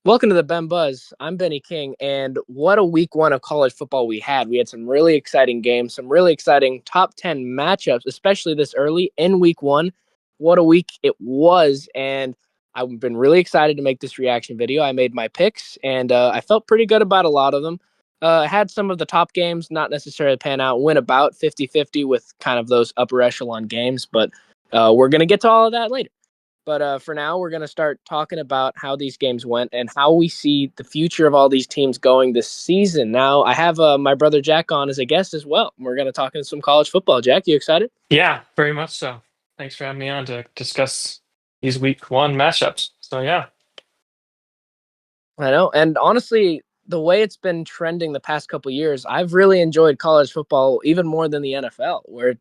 Welcome to the Ben Buzz. I'm Benny King, and what a week one of college football we had. We had some really exciting games, some really exciting top 10 matchups, especially this early in week one. What a week it was, and I've been really excited to make this reaction video. I made my picks, and I felt pretty good about a lot of them. I had some of the top games not necessarily pan out, went about 50-50 with kind of those upper echelon games, but we're going to get to all of that later. But for now, we're going to start talking about how these games went and how we see the future of all these teams going this season. Now, I have my brother Jack on as a guest as well. We're going to talk some college football. Jack, you excited? Yeah, very much so. Thanks for having me on to discuss these week one matchups. So yeah. I know. And honestly, the way it's been trending the past couple years, I've really enjoyed college football even more than the NFL, where,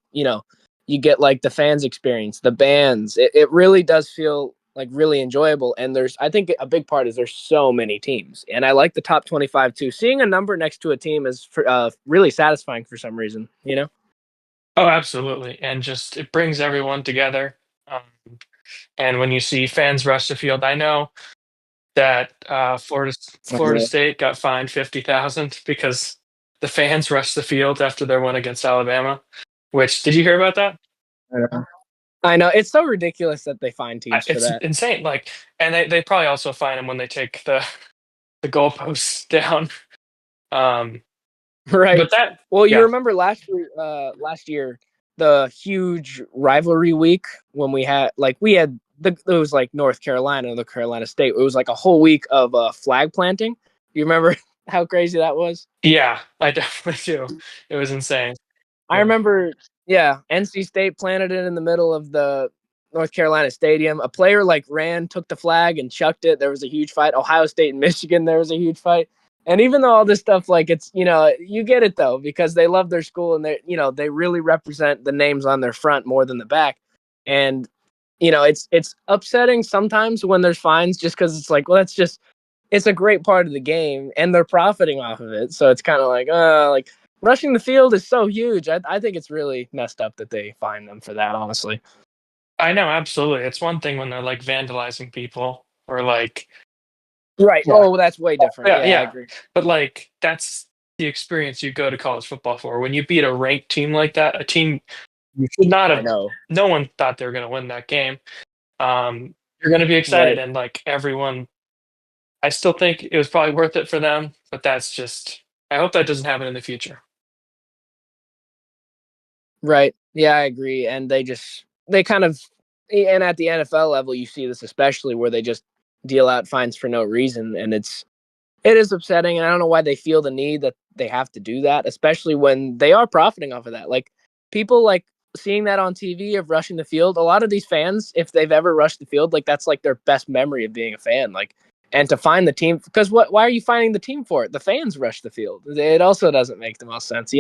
you get like the fans experience, the bands. It really does feel like really enjoyable. And I think a big part is there's so many teams. And I like the top 25 too. Seeing a number next to a team is really satisfying for some reason. Oh, absolutely. And just it brings everyone together. Um, and when you see fans rush the field, I know that Florida State got fined 50,000 because the fans rushed the field after their win against Alabama. Which did you hear about that? I know. It's so ridiculous that they find teams for It's that. insane. Like, and they probably also fine them when they take the goalposts down. Um, Right. but that, Well, you yeah, remember last year, the huge rivalry week when it was like North Carolina and the Carolina State. It was like a whole week of flag planting. You remember how crazy that was? yeah, I definitely do. It was insane. I Yeah. remember, yeah, NC State planted it in the middle of the North Carolina stadium. A player like ran, took the flag, and chucked it. There was a huge fight. Ohio State and Michigan, there was a huge fight. And even though all this stuff, like you get it though, because they love their school and they really represent the names on their front more than the back. And it's upsetting sometimes when there's fines, just because it's like, well, it's a great part of the game, and they're profiting off of it. So it's kind of like rushing the field is so huge. I think it's really messed up that they fine them for that, honestly. I know, absolutely. It's one thing when they're like vandalizing people or like, Right. yeah, Oh, that's way different. yeah, Yeah, I yeah. agree. But like, that's the experience you go to college football for. When you beat a ranked team like that, a team you should not I have, know. no one thought they were going to win that game. You're going to be excited. Right. And like everyone, I still think it was probably worth it for them, but that's just, I hope that doesn't happen in the future. Right. Yeah, I agree. And they kind of, and at the NFL level, you see this especially where they just deal out fines for no reason, and it is upsetting. And I don't know why they feel the need that they have to do that, especially when they are profiting off of that. Like people like seeing that on TV of rushing the field. A lot of these fans, if they've ever rushed the field, like that's like their best memory of being a fan. Like, and to find the team, because why are you finding the team for it? The fans rush the field. It also doesn't make the most sense.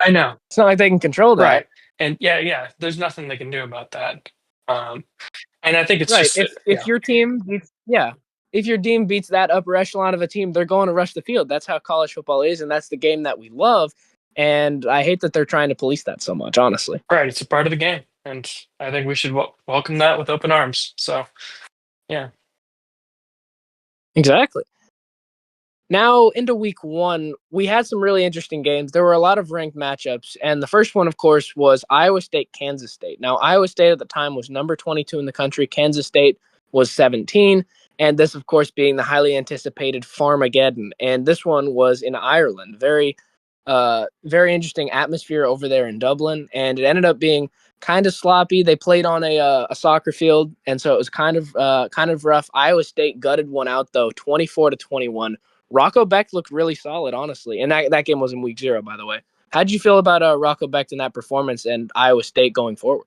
I know. It's not like they can control that. Right. And yeah, yeah, there's nothing they can do about that. Um, and I think it's Right. just, If yeah, your team beats, yeah, if your team beats that upper echelon of a team, they're going to rush the field. That's how college football is, and that's the game that we love. And I hate that they're trying to police that so much, honestly. right. It's a part of the game. And I think we should welcome that with open arms. So, yeah. Exactly. Now into week one, we had some really interesting games. There were a lot of ranked matchups, and the first one, of course, was Iowa State, Kansas State. Now, Iowa State at the time was number 22 in the country. Kansas State was 17, and this, of course, being the highly anticipated Farmageddon. And this one was in Ireland. Very interesting atmosphere over there in Dublin, and it ended up being kind of sloppy. They played on a soccer field, and so it was kind of rough. Iowa State gutted one out though, 24-21. Rocco Becht looked really solid, honestly. And that game was in week 0, by the way. How did you feel about Rocco Becht in that performance and Iowa State going forward?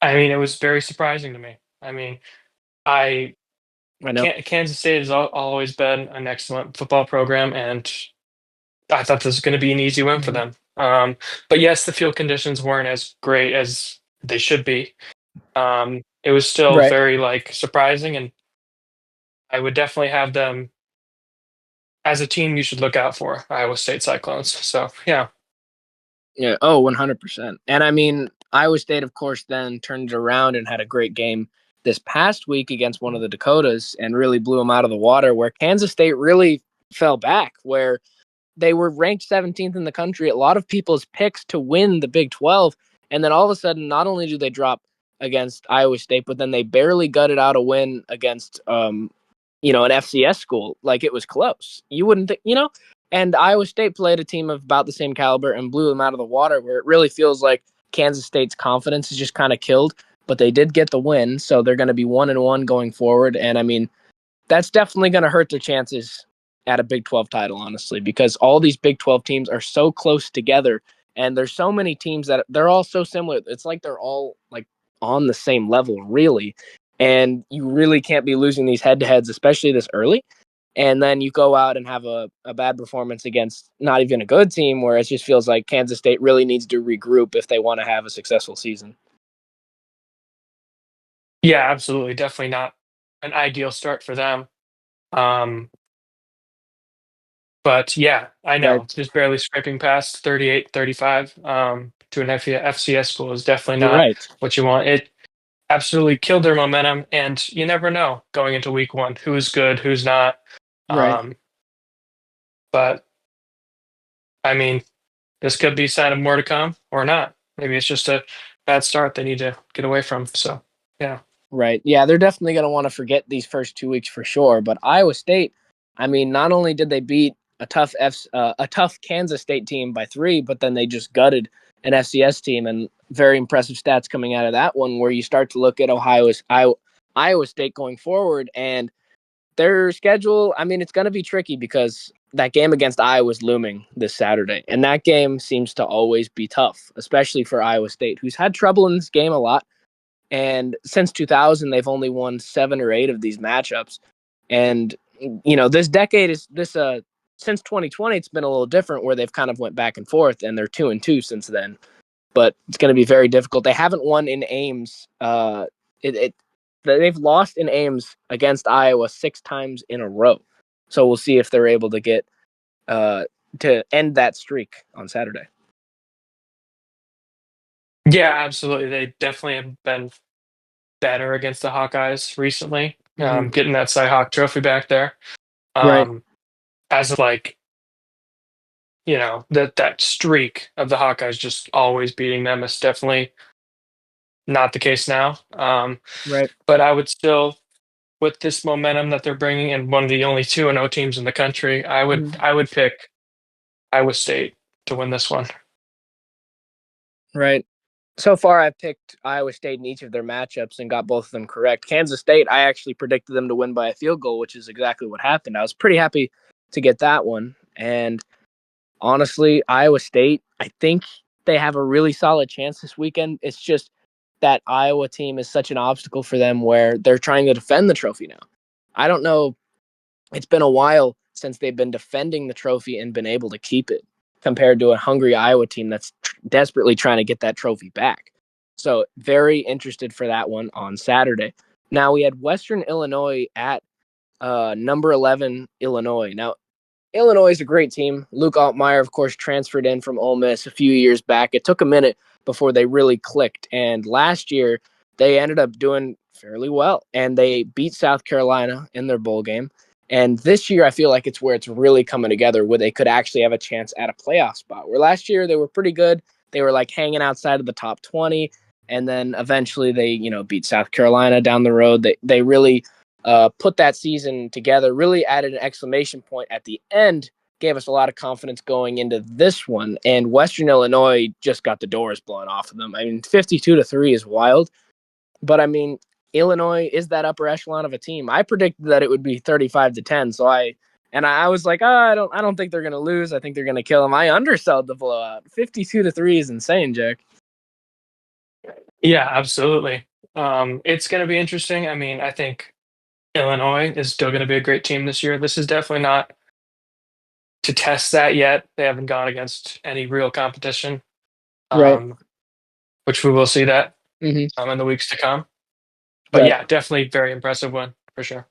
I mean, it was very surprising to me. I mean, I I know. Kansas State has always been an excellent football program, and I thought this was going to be an easy win for Mhm. them. But yes, the field conditions weren't as great as they should be. It was still Right. very like surprising, and I would definitely have them as a team you should look out for, Iowa State Cyclones. So yeah. Yeah. Oh, 100%. And I mean, Iowa State, of course, then turned it around and had a great game this past week against one of the Dakotas and really blew them out of the water, where Kansas State really fell back, where they were ranked 17th in the country. A lot of people's picks to win the Big 12. And then all of a sudden, not only do they drop against Iowa State, but then they barely gutted out a win against, an FCS school. Like, it was close. You wouldn't think, and Iowa State played a team of about the same caliber and blew them out of the water, where it really feels like Kansas State's confidence is just kind of killed, but they did get the win. So they're going to be 1-1 going forward. And I mean, that's definitely going to hurt their chances at a Big 12 title, honestly, because all these Big 12 teams are so close together, and there's so many teams that they're all so similar. It's like they're all like on the same level, really, and you really can't be losing these head-to-heads, especially this early. And then you go out and have a bad performance against not even a good team, where it just feels like Kansas State really needs to regroup if they want to have a successful season. Yeah, absolutely. Definitely not an ideal start for them. Um, but yeah, I Right. know just barely scraping past 38, 35 to an FCS school is definitely not Right. what you want. It absolutely killed their momentum, and you never know going into week one who's good, who's not. Right. Um, but I mean, this could be a sign of more to come or not. Maybe it's just a bad start they need to get away from. So, yeah. Right. Yeah, they're definitely going to want to forget these first 2 weeks for sure. But Iowa State, I mean, not only did they beat a tough Kansas State team by 3, but then they just gutted an FCS team, and very impressive stats coming out of that one. Where you start to look at Iowa State going forward, and their schedule. I mean, it's going to be tricky because that game against Iowa is looming this Saturday, and that game seems to always be tough, especially for Iowa State, who's had trouble in this game a lot. And since 2000, they've only won 7 or 8 of these matchups. And, this decade since 2020, it's been a little different, where they've kind of went back and forth, and they're 2-2 since then. But it's going to be very difficult. They haven't won in Ames. They've lost in Ames against Iowa 6 times in a row. So we'll see if they're able to get to end that streak on Saturday. Yeah, absolutely. They definitely have been better against the Hawkeyes recently, Mm-hmm. getting that Cy-Hawk trophy back there. Right. Um, as of like, that streak of the Hawkeyes just always beating them is definitely not the case now. Right. But I would still, with this momentum that they're bringing, and one of the only 2-0 teams in the country, I would Mhm. I would pick Iowa State to win this one. Right. So far, I've picked Iowa State in each of their matchups and got both of them correct. Kansas State, I actually predicted them to win by a field goal, which is exactly what happened. I was pretty happy to get that one. And honestly, Iowa State, I think they have a really solid chance this weekend. It's just that Iowa team is such an obstacle for them, where they're trying to defend the trophy now. I don't know, it's been a while since they've been defending the trophy and been able to keep it, compared to a hungry Iowa team that's desperately trying to get that trophy back. So very interested for that one on Saturday. Now we had Western Illinois at number 11 Illinois. Now Illinois is a great team. Luke Altmaier, of course, transferred in from Ole Miss a few years back. It took a minute before they really clicked, and last year they ended up doing fairly well, and they beat South Carolina in their bowl game. And this year, I feel like it's where it's really coming together, where they could actually have a chance at a playoff spot. Where last year they were pretty good, they were like hanging outside of the top 20, and then eventually they, beat South Carolina down the road. They really put that season together, really added an exclamation point at the end, gave us a lot of confidence going into this one. And Western Illinois just got the doors blown off of them. I mean, 52-3 is wild, but I mean, Illinois is that upper echelon of a team. I predicted that it would be 35-10, so I was like, oh, I don't think they're gonna lose. I think they're gonna kill them. I undersold the blowout. 52-3 is insane, Jack. Yeah, absolutely. It's going to be interesting. I mean, I think Illinois is still going to be a great team this year. This is definitely not to test that yet. They haven't gone against any real competition, Right. um, which we will see that Mm-hmm. in the weeks to come. But Right. yeah, definitely very impressive one for sure.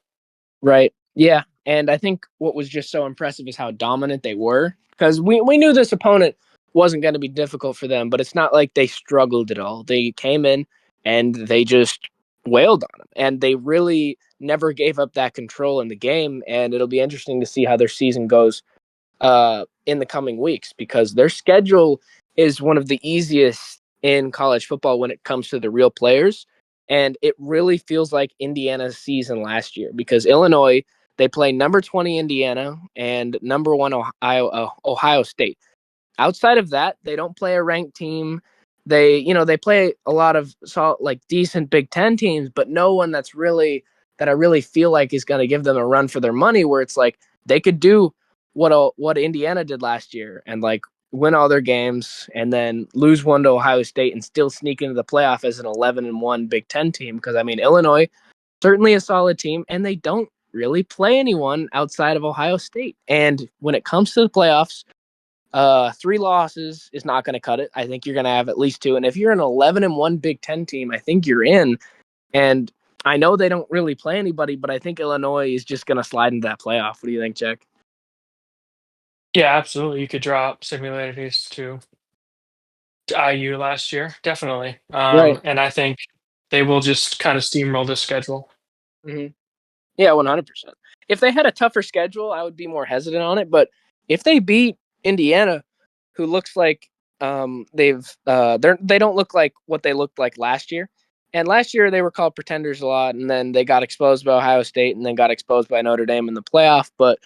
Right. Yeah. And I think what was just so impressive is how dominant they were, because we knew this opponent wasn't going to be difficult for them, but it's not like they struggled at all. They came in and they just wailed on them, and they really never gave up that control in the game. And it'll be interesting to see how their season goes in the coming weeks, because their schedule is one of the easiest in college football when it comes to the real players. And it really feels like Indiana's season last year, because Illinois, they play number 20 Indiana and number one Ohio State. Outside of that, they don't play a ranked team. They play a lot of like decent Big Ten teams, but no one that I really feel like is going to give them a run for their money. Where it's like they could do what Indiana did last year and like win all their games and then lose one to Ohio State and still sneak into the playoff as an 11-1 Big Ten team. Because I mean, Illinois certainly a solid team, and they don't really play anyone outside of Ohio State. And when it comes to the playoffs, 3 losses is not going to cut it. I think you're going to have at least 2. And if you're an 11-1 Big Ten team, I think you're in. And I know they don't really play anybody, but I think Illinois is just going to slide into that playoff. What do you think, Jack? Yeah, absolutely. You could drop similarities to IU last year, definitely. Right. And I think they will just kind of steamroll this schedule. Mm-hmm. Yeah, 100%. If they had a tougher schedule, I would be more hesitant on it. But if they beat Indiana, who looks like they don't look like what they looked like last year. And last year they were called pretenders a lot, and then they got exposed by Ohio State, and then got exposed by Notre Dame in the playoff. But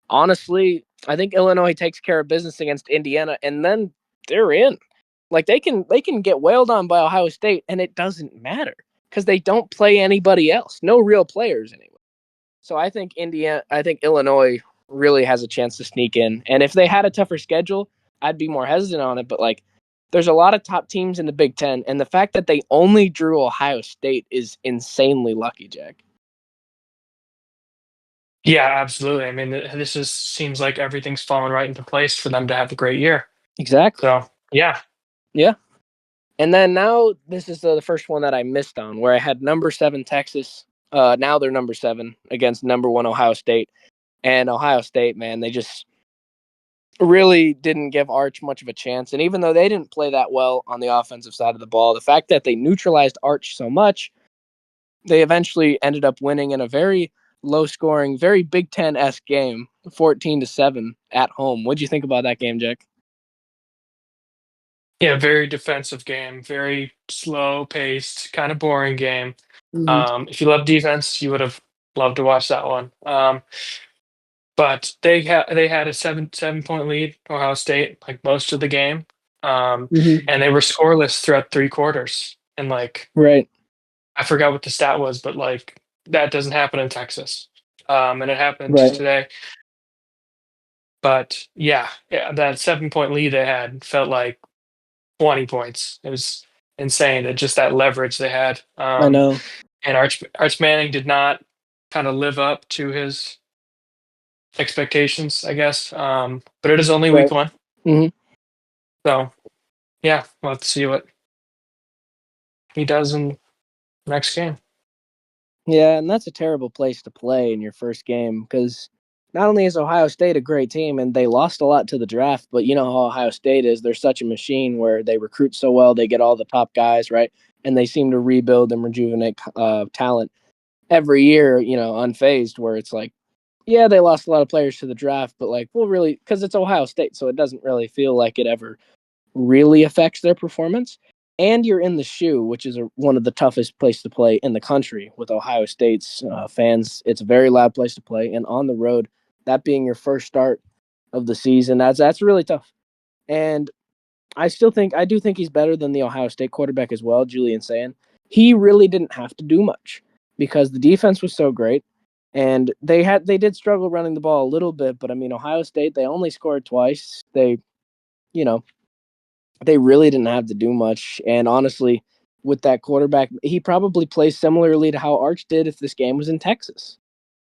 honestly, I think Illinois takes care of business against Indiana, and then they're in. Like they can get wailed on by Ohio State, and it doesn't matter because they don't play anybody else, no real players anyway. So I think Illinois really has a chance to sneak in. And if they had a tougher schedule, I'd be more hesitant on it. But like, there's a lot of top teams in the Big Ten, and the fact that they only drew Ohio State is insanely lucky, Jack. Yeah, absolutely. I mean, this is seems like everything's fallen right into place for them to have a great year. Exactly. So, yeah, Yeah. And then now this is the first one that I missed on, where I had number 7 Texas. Now they're number 7 against number 1 Ohio State. And Ohio State, man, they just really didn't give Arch much of a chance. And even though they didn't play that well on the offensive side of the ball, the fact that they neutralized Arch so much, they eventually ended up winning in a very low scoring, very Big Ten-esque game, 14-7 at home. What'd you think about that game, Jack? yeah, very defensive game, very slow paced, kind of boring game. Mm-hmm. If you love defense, you would have loved to watch that one. But they had a seven point lead, Ohio State, like most of the game, Mm-hmm. and they were scoreless throughout 3 quarters. And like Right. I forgot what the stat was, but like that doesn't happen in Texas, and it happened Right. today. But yeah, that 7 point lead they had felt like 20 points. It was insane. Just that leverage they had. I know. And Arch Manning did not kind of live up to his expectations, I guess. But it is only week Right. one, Mm-hmm. so yeah, we'll have to see what he does in next game. Yeah, and that's a terrible place to play in your first game, because not only is Ohio State a great team and they lost a lot to the draft, but you know how Ohio State is. They're such a machine where they recruit so well, they get all the top guys, right? And they seem to rebuild and rejuvenate talent every year, unfazed, where it's like, yeah, they lost a lot of players to the draft, but like, well, really, because it's Ohio State, so it doesn't really feel like it ever really affects their performance. And you're in the shoe, which is one of the toughest place to play in the country with Ohio State's fans. It's a very loud place to play, and on the road, that being your first start of the season, that's really tough. And I do think he's better than the Ohio State quarterback as well, Julian Sayin. He really didn't have to do much because the defense was so great, and they did struggle running the ball a little bit, but I mean Ohio State, they only scored twice. You know, they really didn't have to do much. And honestly, with that quarterback, he probably plays similarly to how Arch did if this game was in Texas.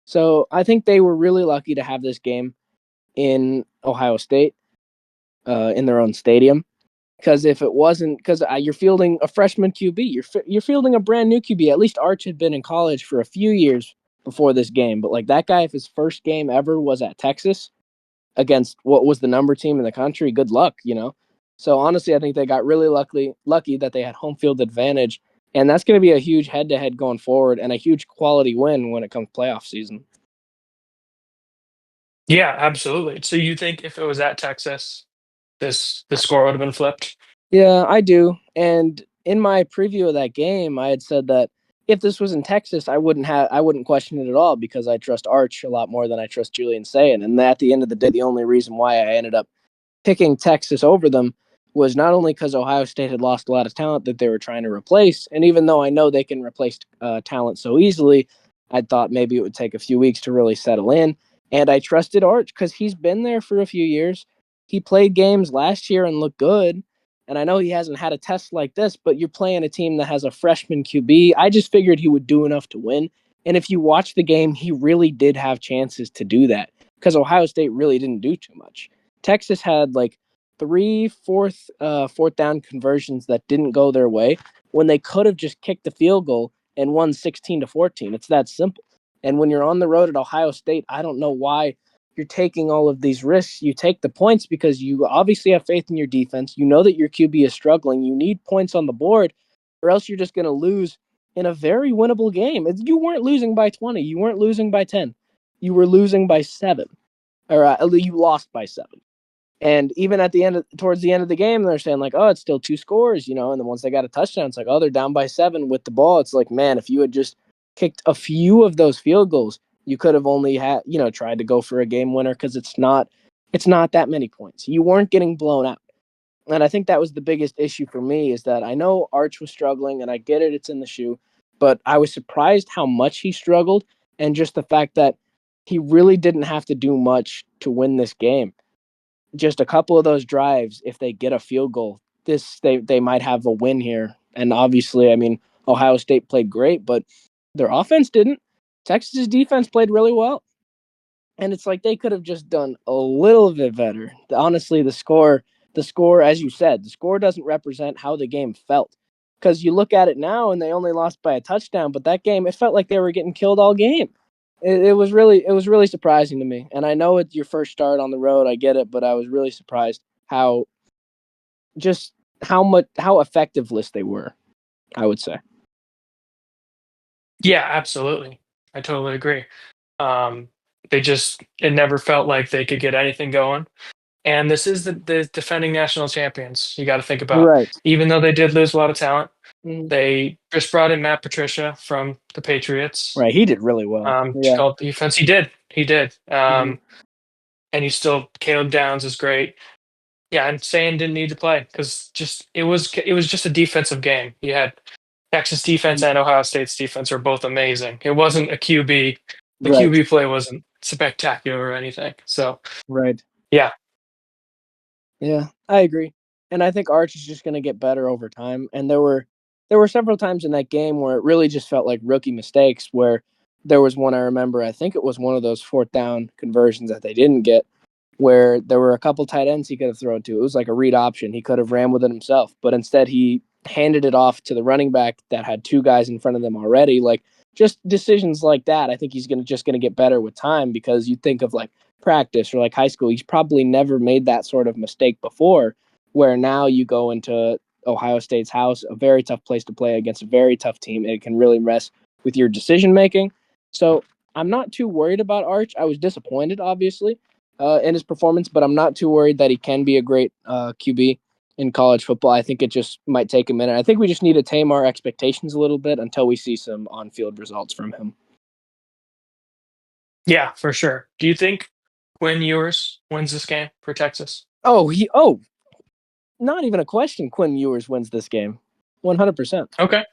So I think they were really lucky to have this game in Ohio State, in their own stadium. Because if it wasn't, because you're fielding a freshman QB, you're fielding a brand new QB. At least Arch had been in college for a few years before this game. But like that guy, if his first game ever was at Texas, against what was the number team in the country, good luck. So honestly, I think they got really lucky that they had home field advantage. And that's going to be a huge head-to-head going forward and a huge quality win when it comes playoff season. Yeah, absolutely. So you think if it was at Texas, the score would have been flipped? Yeah, I do. And in my preview of that game, I had said that if this was in Texas, I wouldn't question it at all because I trust Arch a lot more than I trust Julian Sayin. And at the end of the day, the only reason why I ended up picking Texas over them was not only because Ohio State had lost a lot of talent that they were trying to replace, and even though I know they can replace talent so easily, I thought maybe it would take a few weeks to really settle in. And I trusted Arch because he's been there for a few years. He played games last year and looked good. And I know he hasn't had a test like this, but you're playing a team that has a freshman QB. I just figured he would do enough to win. And if you watch the game, he really did have chances to do that because Ohio State really didn't do too much. Texas had like three fourth down conversions that didn't go their way when they could have just kicked the field goal and won 16-14. It's that simple. And when you're on the road at Ohio State, I don't know why you're taking all of these risks. You take the points because you obviously have faith in your defense. You know that your QB is struggling. You need points on the board, or else you're just going to lose in a very winnable game. You weren't losing by 20. You weren't losing by 10. You were losing by 7, or you lost by 7. And even at the end, towards the end of the game, they're saying like, "Oh, it's still 2 scores," you know. And then once they got a touchdown, it's like, "Oh, they're down by 7 with the ball." It's like, man, if you had just kicked a few of those field goals, you could have only had, tried to go for a game winner because it's not that many points. You weren't getting blown out, and I think that was the biggest issue for me is that I know Arch was struggling, and I get it, it's in the shoe, but I was surprised how much he struggled, and just the fact that he really didn't have to do much to win this game. Just a couple of those drives, if they get a field goal, they might have a win here. And obviously, I mean, Ohio State played great, but their offense didn't. Texas's defense played really well. And it's like they could have just done a little bit better. Honestly, the score, as you said, the score doesn't represent how the game felt. Because you look at it now and they only lost by a touchdown, but that game, it felt like they were getting killed all game. It was really surprising to me. And I know it's your first start on the road, I get it, but I was really surprised how just how effectiveless they were, I would say. Yeah, absolutely. I totally agree. Um, it never felt like they could get anything going. And this is the defending national champions. You got to think about, Right. even though they did lose a lot of talent, Mhm. they just brought in Matt Patricia from the Patriots. Right. He did really well. To Yeah. help defense. He did. Mhm. And you still Caleb Downs is great. Yeah, and Sane didn't need to play because just it was just a defensive game. You had Texas defense and Ohio State's defense are both amazing. It wasn't a QB. The Right. QB play wasn't spectacular or anything. So Right. yeah, Yeah, I agree. And I think Arch is just going to get better over time. And there were several times in that game where it really just felt like rookie mistakes. Where there was one I remember. I think it was one of those fourth down conversions that they didn't get, where there were a couple tight ends he could have thrown to. It was like a read option. He could have ran with it himself, but instead he handed it off to the running back that had two guys in front of them already. Like just decisions like that. I think he's gonna get better with time because you think of like practice or like high school. He's probably never made that sort of mistake before. Where now you go into Ohio State's house, a very tough place to play against a very tough team. And it can really mess with your decision making. So I'm not too worried about Arch. I was disappointed, obviously, in his performance, but I'm not too worried that he can be a great QB in college football. I think it just might take a minute. I think we just need to tame our expectations a little bit until we see some on-field results from him. yeah, for sure. Do you think Quinn Ewers wins this game for Texas? Oh, not even a question. Quinn Ewers wins this game, 100%. Okay.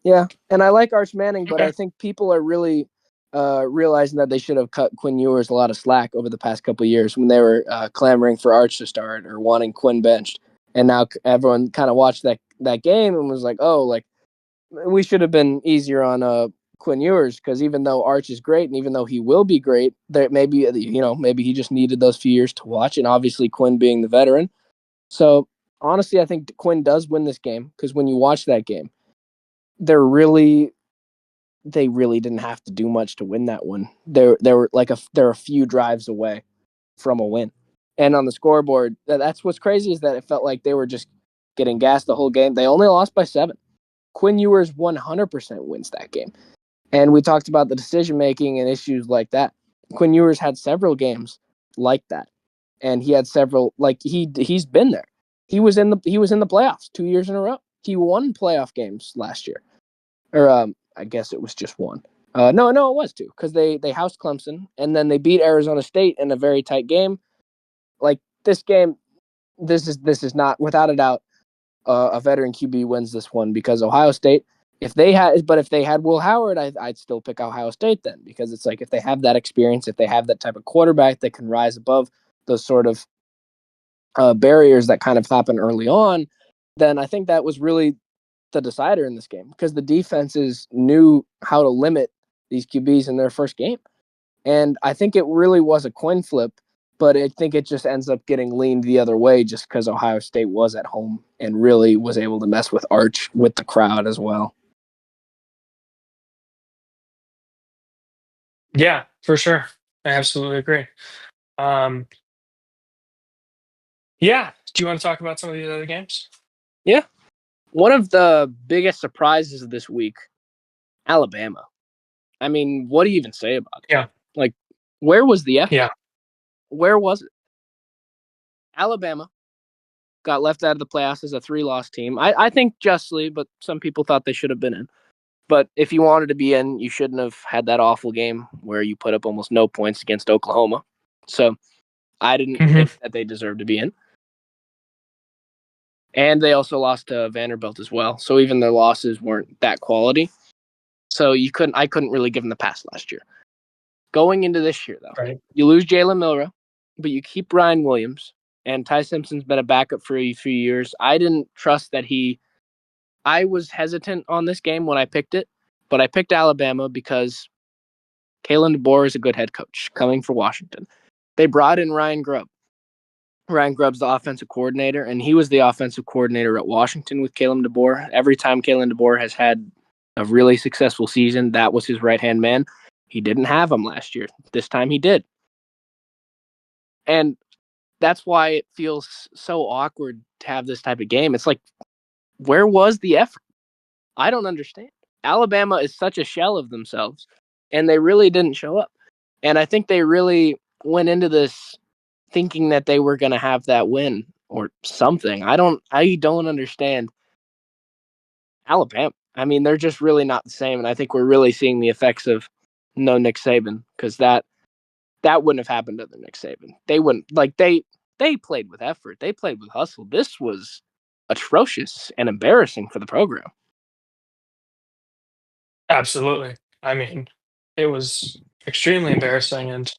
Yeah, and I like Arch Manning, but I Okay. think people are really realizing that they should have cut Quinn Ewers a lot of slack over the past couple of years when they were clamoring for Arch to start or wanting Quinn benched, and now everyone kind of watched that game and was like, oh, like we should have been easier on Quinn Ewers because even though Arch is great and even though he will be great, there maybe maybe he just needed those few years to watch, and obviously Quinn being the veteran. So honestly, I think Quinn does win this game because when you watch that game, they're really they really didn't have to do much to win that one. They're a few drives away from a win, and on the scoreboard, that's what's crazy is that it felt like they were just getting gassed the whole game. They only lost by 7, Quinn Ewers 100% wins that game. And we talked about the decision making and issues like that. Quinn Ewers had several games like that, and he had several like he's been there. He was in the playoffs 2 years in a row. He won playoff games last year, or I guess it was just one. No, it was two because they housed Clemson and then they beat Arizona State in a very tight game. Like this game, this is not without a doubt a veteran QB wins this one because Ohio State. If they had Will Howard, I'd still pick Ohio State then because it's like if they have that experience, if they have that type of quarterback that can rise above those sort of barriers that kind of happen early on, then I think that was really the decider in this game because the defenses knew how to limit these QBs in their first game. And I think it really was a coin flip, but I think it just ends up getting leaned the other way just because Ohio State was at home and really was able to mess with Arch with the crowd as well. Yeah, for sure. I absolutely agree. Um, yeah. Do you want to talk about some of these other games? Yeah. One of the biggest surprises of this week, Alabama. I mean, what do you even say about it? Yeah. Like, where was the effort? Yeah. Where was it? Alabama got left out of the playoffs as a 3-loss team. I think justly, but some people thought they should have been in. But if you wanted to be in, you shouldn't have had that awful game where you put up almost no points against Oklahoma. So I didn't Hmm. think that they deserved to be in. And they also lost to Vanderbilt as well. So even their losses weren't that quality. So I couldn't really give them the pass last year. Going into this year, though, Right. you lose Jalen Milroe, but you keep Ryan Williams, and Ty Simpson's been a backup for a few years. I didn't trust that I was hesitant on this game when I picked it, but I picked Alabama because Kalen DeBoer is a good head coach coming for Washington. They brought in Ryan Grubb. Ryan Grubb's the offensive coordinator, and he was the offensive coordinator at Washington with Kalen DeBoer. Every time Kalen DeBoer has had a really successful season, that was his right-hand man. He didn't have him last year. This time he did. And that's why it feels so awkward to have this type of game. It's like, where was the effort? I don't understand. Alabama is such a shell of themselves, and they really didn't show up. And I think they really went into this thinking that they were going to have that win or something. I don't understand Alabama. I mean, they're just really not the same, and I think we're really seeing the effects of no Nick Saban because that wouldn't have happened under Nick Saban. They wouldn't like they played with effort. They played with hustle. This was atrocious and embarrassing for the program. Absolutely. I mean, it was extremely embarrassing, and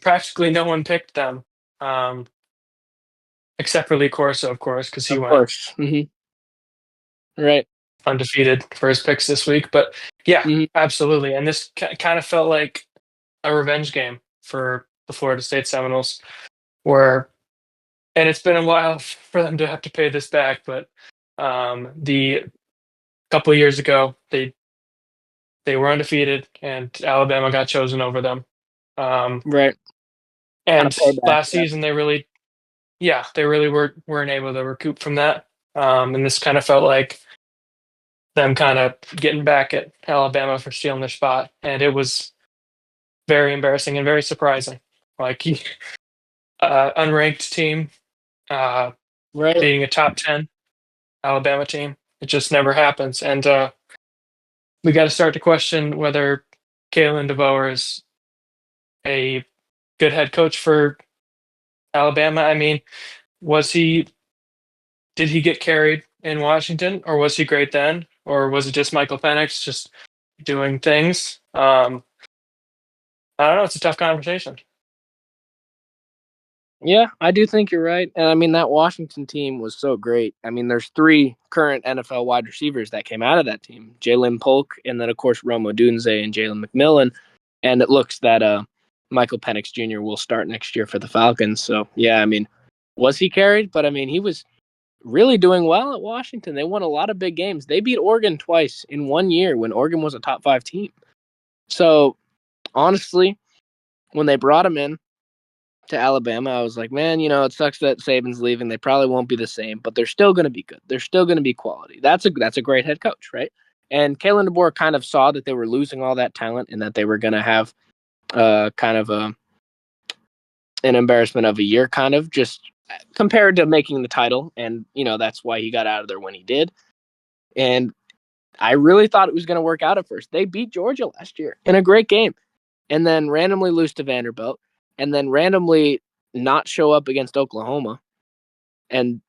practically no one picked them, um, except for Lee Corso, of course, because he Of went course. Right. undefeated for his picks this week. But yeah, hmm absolutely. And this kind of felt like a revenge game for the Florida State Seminoles, where, and it's been a while for them to have to pay this back, but the couple of years ago, they were undefeated, and Alabama got chosen over them. Um, Right. Kind of and payback. last Yeah. season, they really weren't able to recoup from that. And this kind of felt like them kind of getting back at Alabama for stealing their spot, and it was very embarrassing and very surprising. Like unranked team uh, Right. beating a top 10 Alabama team, it just never happens. And we got to start to question whether Kalen DeBoer is a good head coach for Alabama. I mean, was he? Did he get carried in Washington, or was he great then, or was it just Michael Penix just doing things? I don't know. It's a tough conversation. Yeah, I do think you're right. And I mean, that Washington team was so great. I mean, there's three current NFL wide receivers that came out of that team: Jalen Polk, and then, of course, Rome Odunze and Jalen McMillan. And it looks that Michael Penix Jr. will start next year for the Falcons. So, yeah, I mean, was he carried? But I mean, he was really doing well at Washington. They won a lot of big games. They beat Oregon twice in 1 year when Oregon was a top 5 team. So, honestly, when they brought him in to Alabama, I was like, man, it sucks that Saban's leaving. They probably won't be the same, but they're still going to be good. They're still going to be quality. That's a great head coach, right? And Kalen DeBoer kind of saw that they were losing all that talent and that they were going to have kind of an embarrassment of a year, kind of just compared to making the title. And, that's why he got out of there when he did. And I really thought it was going to work out at first. They beat Georgia last year in a great game and then randomly lose to Vanderbilt and then randomly not show up against Oklahoma. And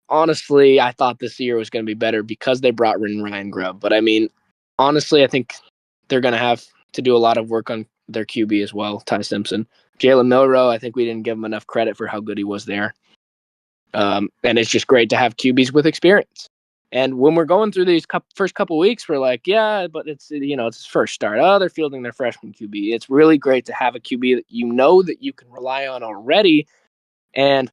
honestly, I thought this year was going to be better because they brought in Ryan Grubb. But I mean, honestly, I think they're going to have to do a lot of work on their QB as well, Ty Simpson. Jalen Milroe, I think we didn't give him enough credit for how good he was there. And it's just great to have QBs with experience. And when we're going through these first couple weeks, we're like, yeah, but it's his first start. Oh, they're fielding their freshman QB. It's really great to have a QB that that you can rely on already. And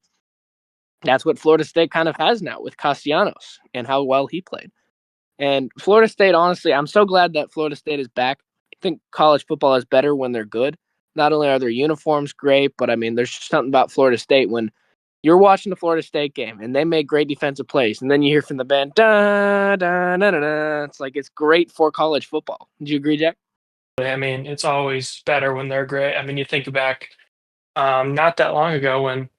that's what Florida State kind of has now with Castellanos and how well he played. And Florida State, honestly, I'm so glad that Florida State is back. I think college football is better when they're good. Not only are their uniforms great, but I mean, there's something about Florida State when you're watching the Florida State game and they make great defensive plays, and then you hear from the band, da, da, da, da, da. It's like it's great for college football. Do you agree, Jack? I mean, it's always better when they're great. I mean, you think back not that long ago when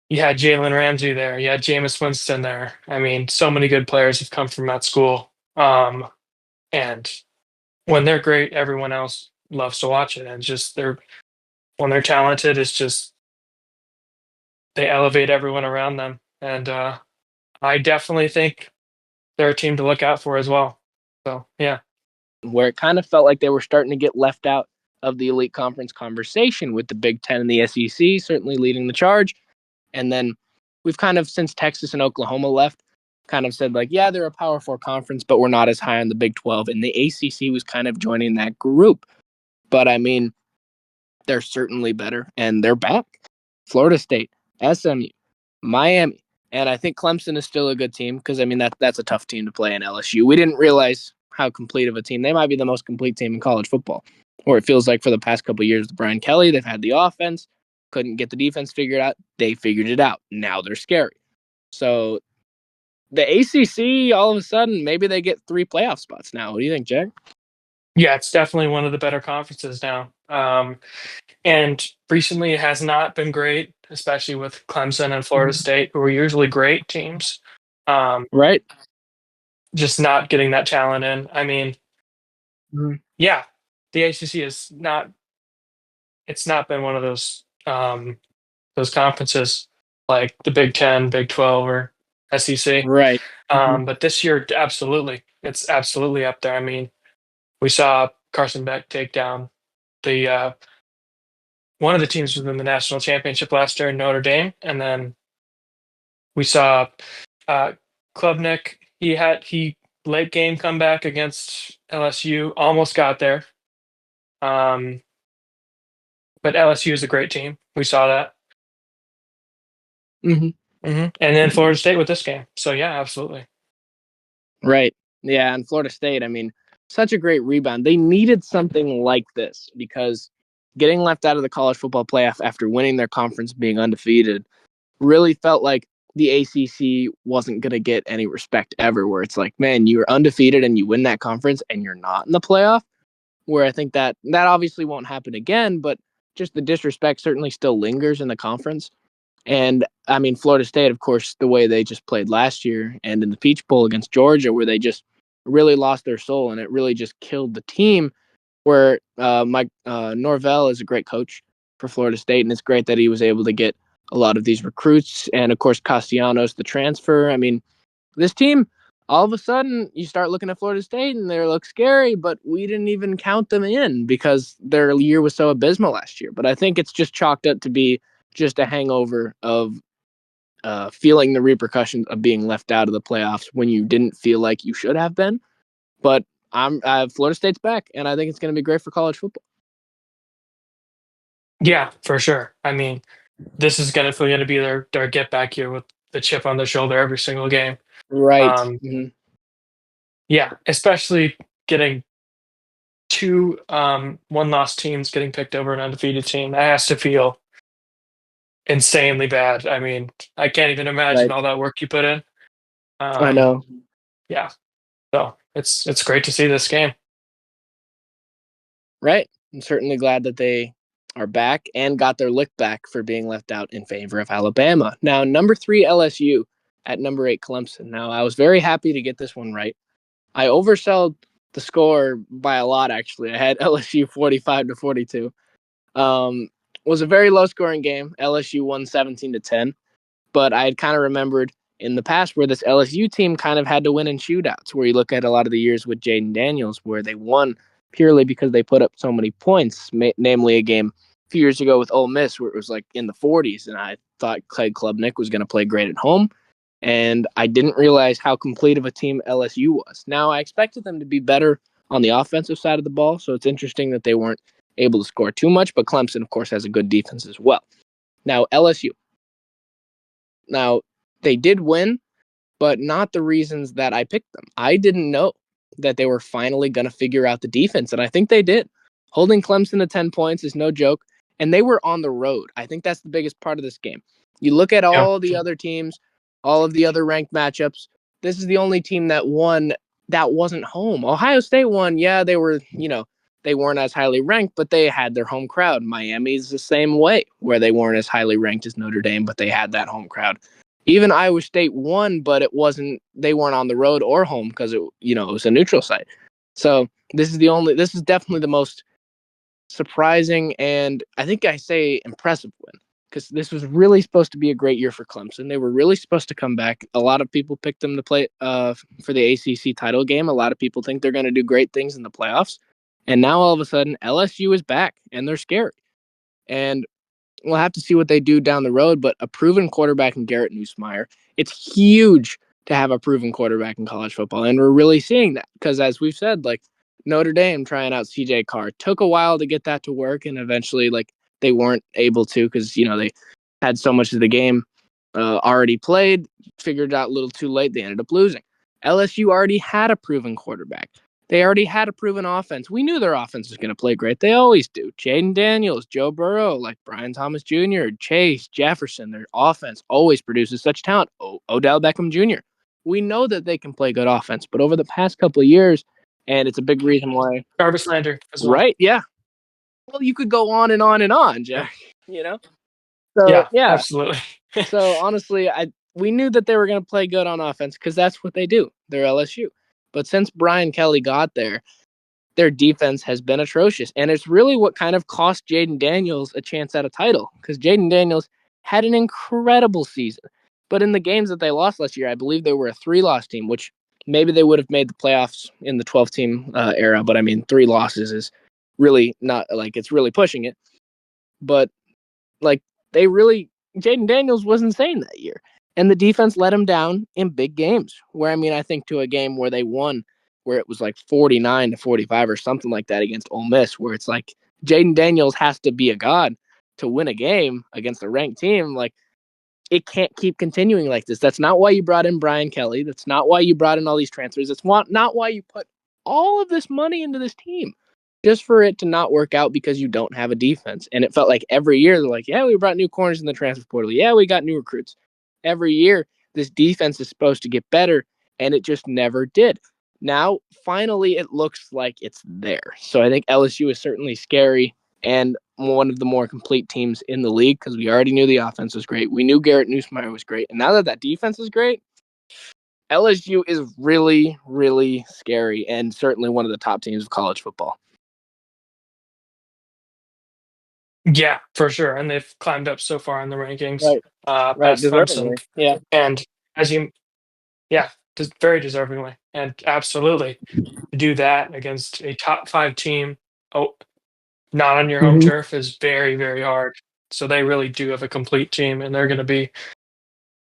you had Jalen Ramsey there, you had Jameis Winston there. I mean, so many good players have come from that school. And when they're great, everyone else loves to watch it. And just when they're talented, it's just they elevate everyone around them. And I definitely think they're a team to look out for as well. So yeah. Where it kind of felt like they were starting to get left out of the elite conference conversation with the Big Ten and the SEC certainly leading the charge. And then we've kind of, since Texas and Oklahoma left, kind of said like, yeah, they're a Power Four conference, but we're not as high on the Big 12. And the ACC was kind of joining that group. But I mean, they're certainly better, and they're back. Florida State, SMU, Miami, and I think Clemson is still a good team because I mean that's a tough team to play in LSU. We didn't realize how complete of a team they might be. The most complete team in college football, or it feels like for the past couple of years with Brian Kelly. They've had the offense, couldn't get the defense figured out. They figured it out. Now they're scary. So the ACC, all of a sudden, maybe they get 3 playoff spots now. What do you think, Jack? Yeah, it's definitely one of the better conferences now. And recently it has not been great, especially with Clemson and Florida Mm-hmm. State, who are usually great teams. Um, Right. just not getting that talent in. I mean, Mm-hmm. yeah, the ACC is not. It's not been one of those conferences like the Big Ten, Big 12, or SEC. Right. Mm-hmm. But this year, absolutely, it's absolutely up there. I mean, we saw Carson Beck take down the one of the teams within the national championship last year in Notre Dame, and then we saw uh, Klubnik. He late game comeback against LSU, almost got there. Um, but LSU is a great team. We saw that. Mm-hmm. And then Florida State with this game. So yeah, absolutely. Right. Yeah, and Florida State, I mean, such a great rebound. They needed something like this because getting left out of the college football playoff after winning their conference, being undefeated, really felt like the ACC wasn't going to get any respect ever. Where it's like, man, you're undefeated and you win that conference and you're not in the playoff. Where I think that obviously won't happen again, but just the disrespect certainly still lingers in the conference. And I mean, Florida State, of course, the way they just played last year and in the Peach Bowl against Georgia, where they just really lost their soul and it really just killed the team. Where Mike Norvell is a great coach for Florida State, and it's great that he was able to get a lot of these recruits. And of course, Castellanos, the transfer. I mean, this team, all of a sudden, you start looking at Florida State and they look scary, but we didn't even count them in because their year was so abysmal last year. But I think it's just chalked up to be just a hangover of feeling the repercussions of being left out of the playoffs when you didn't feel like you should have been. But Florida State's back, and I think it's going to be great for college football. Yeah, for sure. I mean, this is going to be their get back here with the chip on their shoulder every single game. Right. Um, Mm-hmm. yeah, especially getting two one loss teams getting picked over an undefeated team. That has to feel insanely bad. I mean, I can't even imagine Right. all that work you put in. I Um, know. yeah, so it's great to see this game. Right. I'm certainly glad that they are back and got their lick back for being left out in favor of Alabama. Now, number 3 LSU at number 8 Clemson. Now, I was very happy to get this one right. I oversold the score by a lot. Actually, I had LSU 45-42. Was a very low scoring game. LSU won 17-10, but I had kind of remembered in the past where this LSU team kind of had to win in shootouts, where you look at a lot of the years with Jaden Daniels, where they won purely because they put up so many points, namely a game a few years ago with Ole Miss where it was like in the 40s, and I thought Clay Klubnik was going to play great at home, and I didn't realize how complete of a team LSU was. Now, I expected them to be better on the offensive side of the ball, so it's interesting that they weren't able to score too much, but Clemson, of course, has a good defense as well. Now, LSU. Now, they did win, but not the reasons that I picked them. I didn't know that they were finally going to figure out the defense, and I think they did. Holding Clemson to 10 points is no joke, and they were on the road. I think that's the biggest part of this game. You look at Yeah, all the other teams, all of the other ranked matchups. This is the only team that won that wasn't home. Ohio State won. Yeah, they were, they weren't as highly ranked, but they had their home crowd. Miami's the same way, where they weren't as highly ranked as Notre Dame, but they had that home crowd. Even Iowa State won, but they weren't on the road or home because it was a neutral site. So this is definitely the most surprising and I think I say impressive win because this was really supposed to be a great year for Clemson. They were really supposed to come back. A lot of people picked them to play for the ACC title game. A lot of people think they're going to do great things in the playoffs. And now all of a sudden, LSU is back and they're scary. And we'll have to see what they do down the road, but a proven quarterback in Garrett Nussmeier, it's huge to have a proven quarterback in college football. And we're really seeing that because, as we've said, like Notre Dame trying out CJ Carr took a while to get that to work. And eventually, like, they weren't able to because, they had so much of the game already played, figured out a little too late. They ended up losing. LSU already had a proven quarterback. They already had a proven offense. We knew their offense was going to play great. They always do. Jaden Daniels, Joe Burrow, like Brian Thomas Jr., Chase, Jefferson, their offense always produces such talent. Odell Beckham Jr. We know that they can play good offense, but over the past couple of years, and it's a big reason why. Jarvis Landry as well. Right? Yeah. Well, you could go on and on and on, Yeah, Jack. You know? So, yeah, yeah. absolutely. So, honestly, we knew that they were going to play good on offense because that's what they do. They're LSU. But since Brian Kelly got there, their defense has been atrocious. And it's really what kind of cost Jaden Daniels a chance at a title because Jaden Daniels had an incredible season. But in the games that they lost last year, I believe they were a 3-loss team, which maybe they would have made the playoffs in the 12-team era. But I mean, 3 losses is really not like it's really pushing it. But like they really, Jaden Daniels was insane that year. And the defense let him down in big games. Where I mean, I think to a game where they won, where it was like 49-45 or something like that against Ole Miss, where it's like Jaden Daniels has to be a god to win a game against a ranked team. Like it can't keep continuing like this. That's not why you brought in Brian Kelly. That's not why you brought in all these transfers. It's not why you put all of this money into this team just for it to not work out because you don't have a defense. And it felt like every year they're like, yeah, we brought new corners in the transfer portal. Yeah, we got new recruits. Every year, this defense is supposed to get better, and it just never did. Now, finally, it looks like it's there. So I think LSU is certainly scary and one of the more complete teams in the league because we already knew the offense was great. We knew Garrett Nussmeier was great. And now that that defense is great, LSU is really, really scary and certainly one of the top teams of college football. Yeah, for sure. And they've climbed up so far in the rankings, Right, right, past Clemson. deservingly. Yeah. And as you, yeah, very deservingly. And absolutely to do that against a top five team, oh, not on your home Mm-hmm. turf is very, very hard. So they really do have a complete team, and they're going to be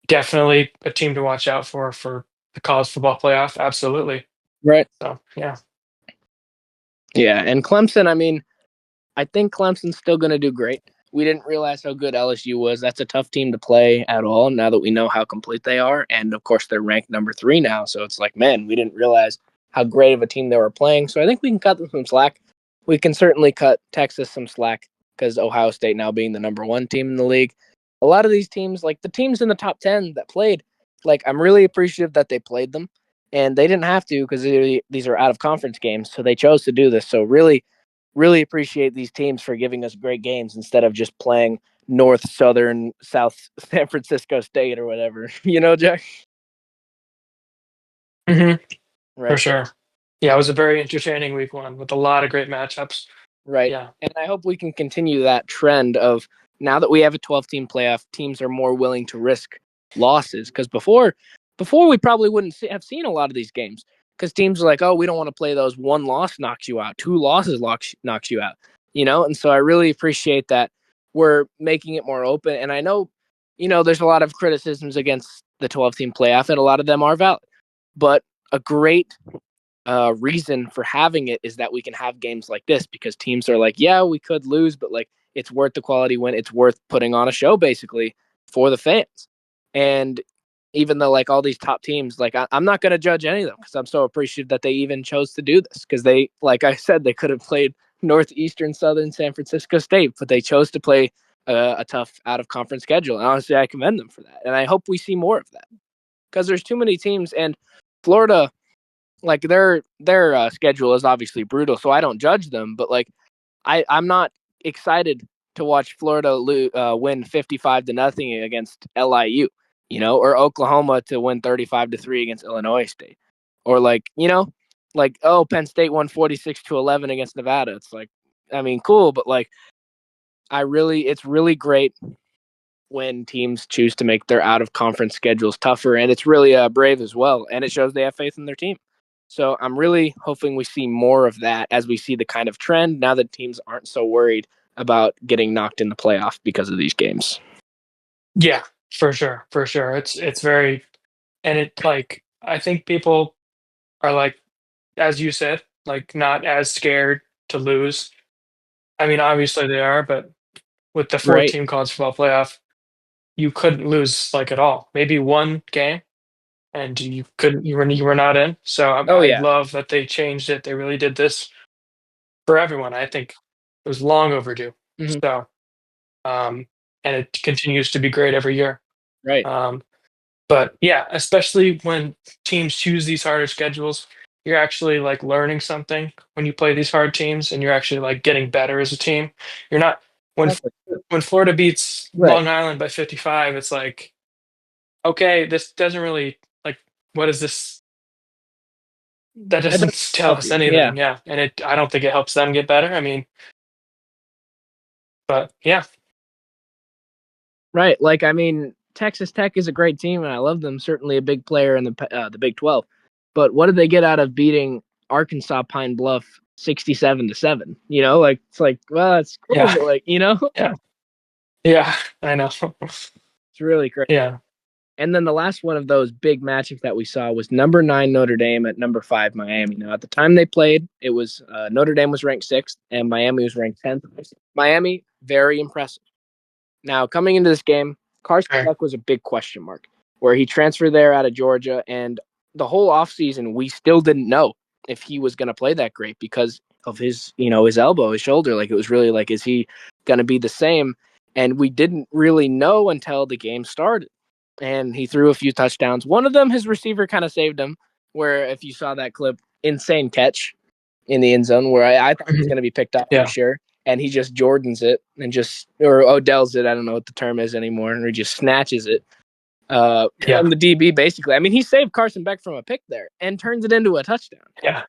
definitely a team to watch out for the college football playoff. Absolutely. Right. So, yeah. Yeah. And Clemson, I mean, I think Clemson's still going to do great. We didn't realize how good LSU was. That's a tough team to play at all now that we know how complete they are. And of course, they're ranked number 3 now. So it's like, man, we didn't realize how great of a team they were playing. So I think we can cut them some slack. We can certainly cut Texas some slack because Ohio State now being the number 1 team in the league. a lot of these teams, like the teams in the top 10 that played, like I'm really appreciative that they played them, and they didn't have to because these are out of conference games, so they chose to do this. So really, really appreciate these teams for giving us great games instead of just playing North, Southern, South San Francisco State or whatever. Jack? Hmm. For Right. sure. Yeah, it was a very entertaining week one with a lot of great matchups. Right. Yeah. And I hope we can continue that trend of now that we have a 12-team playoff, teams are more willing to risk losses because before we probably wouldn't have seen a lot of these games because teams are like, oh, we don't want to play those. One loss knocks you out. Two losses knocks you out. And so I really appreciate that we're making it more open. And I know, there's a lot of criticisms against the 12-team playoff, and a lot of them are valid. But a great reason for having it is that we can have games like this because teams are like, yeah, we could lose, but like it's worth the quality win. It's worth putting on a show basically for the fans. And even though like all these top teams, like I'm not going to judge any of them because I'm so appreciative that they even chose to do this because they, like I said, they could have played Northeastern, Southern, San Francisco State, but they chose to play a tough out of conference schedule. And honestly, I commend them for that. And I hope we see more of that because there's too many teams and Florida, like their schedule is obviously brutal, so I don't judge them. But like I'm not excited to watch Florida win 55-0 against LIU, or Oklahoma to win 35-3 against Illinois State, or like oh Penn State won 46-11 against Nevada. It's like, I mean, cool, but like it's really great when teams choose to make their out of conference schedules tougher, and it's really brave as well, and it shows they have faith in their team. So I'm really hoping we see more of that as we see the kind of trend now that teams aren't so worried about getting knocked in the playoff because of these games. Yeah, for sure. For sure. It's very, and it like I think people are like, as you said, like not as scared to lose. I mean, obviously they are, but with the four Right. team college football playoff, you couldn't lose like at all. Maybe one game and you couldn't you were not in. So Oh I yeah. love that they changed it. They really did this for everyone. I think it was long overdue. Hmm. So um and it continues to be great every year. Right. Um but yeah, especially when teams choose these harder schedules, you're actually like learning something when you play these hard teams and you're actually like getting better as a team. You're not when Exactly. when Florida beats Right. Long Island by 55, it's like, okay, this doesn't really like what is this? That That doesn't doesn't tell help us you. Yeah. anything. Yeah. And I don't think it helps them get better. I mean, but yeah. Right. Like, I mean, Texas Tech is a great team, and I love them. Certainly a big player in the Big 12. But what did they get out of beating Arkansas Pine Bluff 67-7? Like it's like, well, it's cool, Yeah. but like, Yeah. Yeah. I know. it's really great. Yeah. And then the last one of those big matchups that we saw was number 9 Notre Dame at number 5 Miami. Now, at the time they played, it was Notre Dame was ranked 6th and Miami was ranked 10th. Miami, very impressive. Now, coming into this game, Carson Sure. Beck was a big question mark, where he transferred there out of Georgia, and the whole offseason, we still didn't know if he was going to play that great because of his elbow, his shoulder. Like, it was really like, is he going to be the same? And we didn't really know until the game started. And he threw a few touchdowns. One of them, his receiver kind of saved him, where if you saw that clip, insane catch in the end zone where I thought he was Mhm. going to be picked up for Yeah. sure. And he just Jordans it and or Odell's it. I don't know what the term is anymore. And he just snatches it Yeah. from the DB, basically. I mean, he saved Carson Beck from a pick there and turns it into a touchdown. Yeah.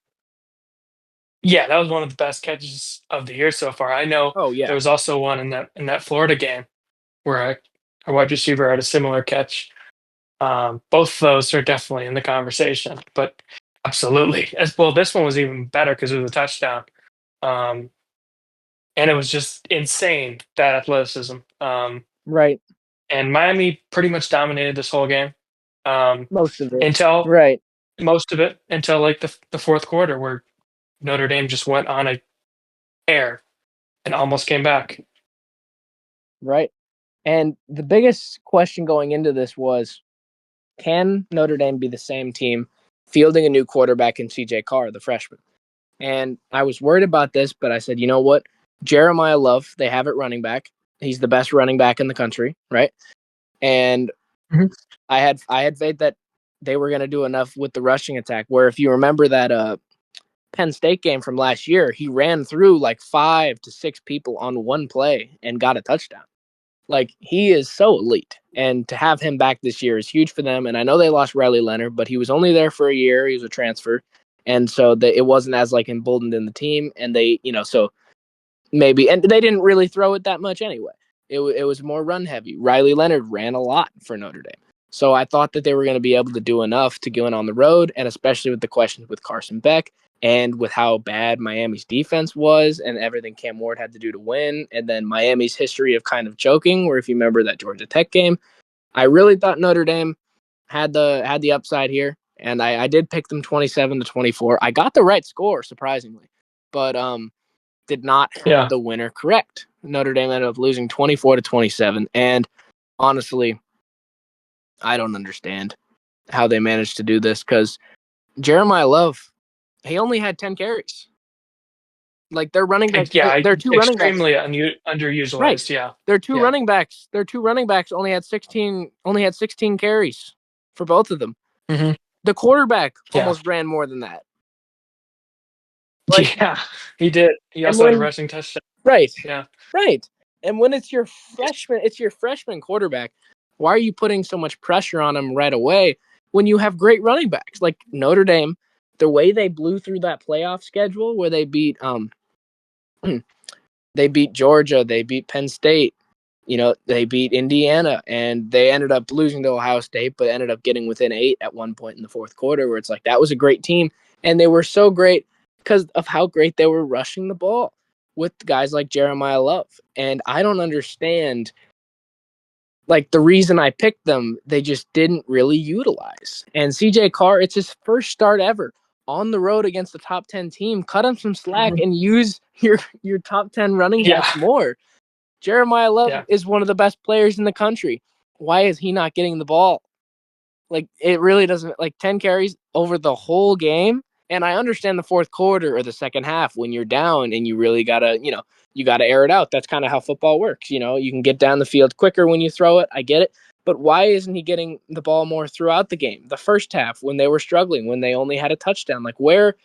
Yeah. That was one of the best catches of the year so far. I know Oh, there yeah. was also one in that Florida game where a wide receiver had a similar catch. Both of those are definitely in the conversation, but absolutely. As well, this one was even better because it was a touchdown. Um, and it was just insane that athleticism. Right. And Miami pretty much dominated this whole game um, Most of it. until Right. most of it until like the fourth quarter where Notre Dame just went on a air and almost came back. Right. And the biggest question going into this was, can Notre Dame be the same team fielding a new quarterback in CJ Carr, the freshman? And I was worried about this, but I said, you know what? Jeremiah Love, they have at running back. He's the best running back in the country, right? And Mhm. I had faith that they were going to do enough with the rushing attack. Where if you remember that Penn State game from last year, he ran through like 5 to 6 people on one play and got a touchdown. Like, he is so elite, and to have him back this year is huge for them. And I know they lost Riley Leonard, but he was only there for a year. He was a transfer, and so it wasn't as like emboldened in the team. And they, so maybe, and they didn't really throw it that much anyway. It was more run heavy. Riley Leonard ran a lot for Notre Dame. So I thought that they were going to be able to do enough to go in on the road, and especially with the questions with Carson Beck and with how bad Miami's defense was and everything Cam Ward had to do to win, and then Miami's history of kind of choking, where if you remember that Georgia Tech game, I really thought Notre Dame had the upside here, and I did pick them 27-24. I got the right score, surprisingly, but did not have Yeah. the winner correct. Notre Dame ended up losing 24-27, and honestly, I don't understand how they managed to do this because Jeremiah Love, he only had 10 carries. Like, their running backs, their two running backs, Extremely right? underutilized. Yeah. Their two Yeah. running backs, only had 16 carries for both of them. Hmm. The quarterback Yeah. almost ran more than that. Like, Yeah. He did. He and also had a when rushing touchdown. right, Yeah. right, and when it's your freshman quarterback. Why are you putting so much pressure on him right away when you have great running backs like Notre Dame? The way they blew through that playoff schedule, where they beat they beat Georgia, they beat Penn State, they beat Indiana, and they ended up losing to Ohio State, but ended up getting within 8 at one point in the fourth quarter, where it's like that was a great team, and they were so great because of how great they were rushing the ball with guys like Jeremiah Love. And I don't understand, like, the reason I picked them, they just didn't really utilize. And CJ Carr, it's his first start ever on the road against the top 10 team. Cut him some slack Mhm. and use your top 10 running Yeah. backs more. Jeremiah Love Yeah. is one of the best players in the country. Why is he not getting the ball? Like, it really doesn't, like, 10 carries over the whole game. And I understand the fourth quarter or the second half when you're down and you really gotta, you gotta air it out. That's kind of how football works. You can get down the field quicker when you throw it. I get it. But why isn't he getting the ball more throughout the game? The first half, when they were struggling, when they only had a touchdown, like, where